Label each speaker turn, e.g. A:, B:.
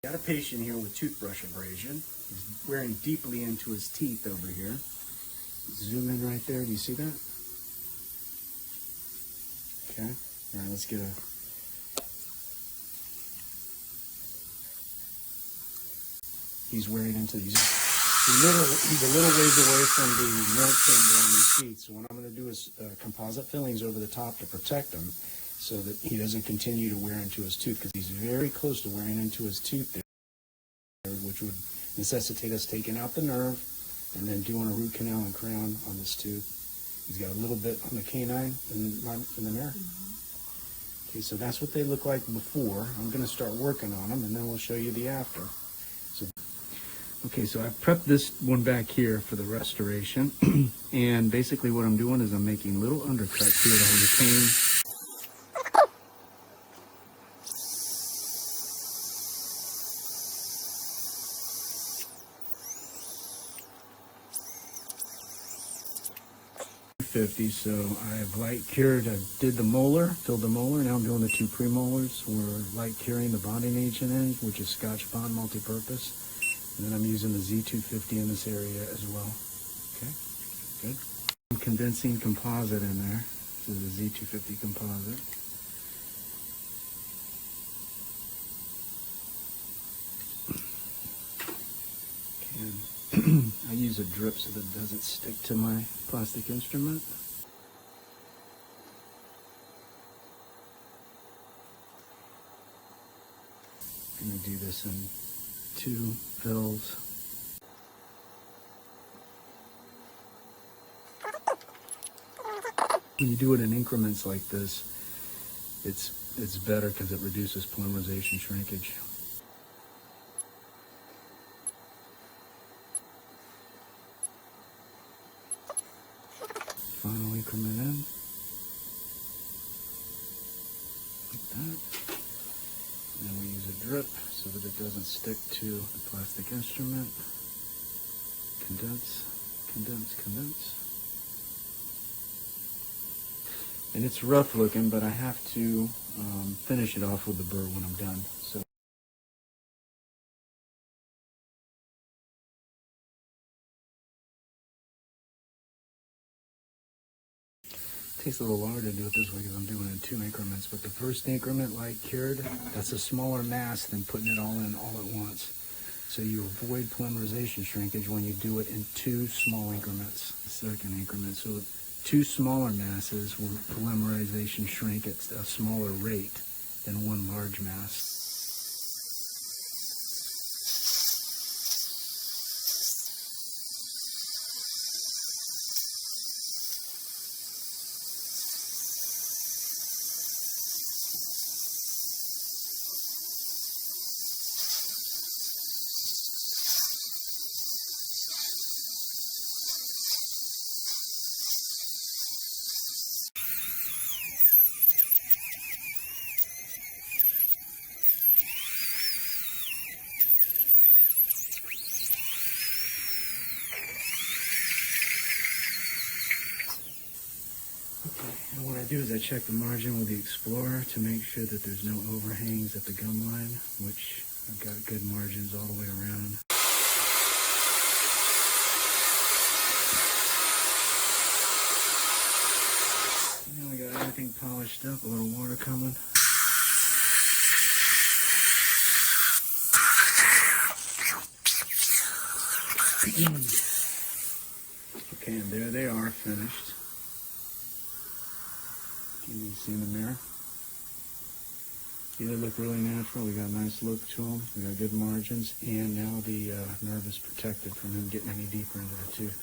A: Got a patient here with toothbrush abrasion. He's wearing deeply into his teeth over here. Zoom in right there. Do you see that? Okay. All right, let's get a... He's wearing into these. He's a little ways away from the nerve chamber on these teeth. So what I'm going to do is composite fillings over the top to protect him so that he doesn't continue to wear into his tooth, because he's very close to wearing into his tooth there, which would necessitate us taking out the nerve and then doing a root canal and crown on this tooth. He's got a little bit on the canine in the mirror. Okay, so that's what they look like before. I'm going to start working on them, and then we'll show you the after. Okay, so I've prepped this one back here for the restoration, and basically what I'm doing is I'm making little undercuts here to retain. So I have light cured. I did the molar, filled the molar. Now I'm doing the two premolars. We're light curing the bonding agent in, which is Scotch Bond multi-purpose. And then I'm using the Z250 in this area as well. Okay, good. I'm condensing composite in there. This is the Z250 composite. And I use a drip so that it doesn't stick to my plastic instrument. I'm going to do this in 2 fills. When you do it in increments like this, it's better because it reduces polymerization shrinkage. Final increment in, like that. And then we use a drip so that it doesn't stick to the plastic instrument. Condense, condense, condense. And it's rough looking, but I have to finish it off with the burr when I'm done. So it takes a little longer to do it this way because I'm doing it in 2 increments. But the first increment, light cured, that's a smaller mass than putting it all in all at once. So you avoid polymerization shrinkage when you do it in 2 small increments. The second increment, so 2 smaller masses will polymerization shrink at a smaller rate than 1 large mass. And what I do is I check the margin with the Explorer to make sure that there's no overhangs at the gum line, which I've got good margins all the way around. Now we got everything polished up, a little water coming. Okay, and there they are, finished. Can you see in the mirror? Yeah, they look really natural. We got a nice look to them. We got good margins, and now the nerve is protected from him getting any deeper into the tooth.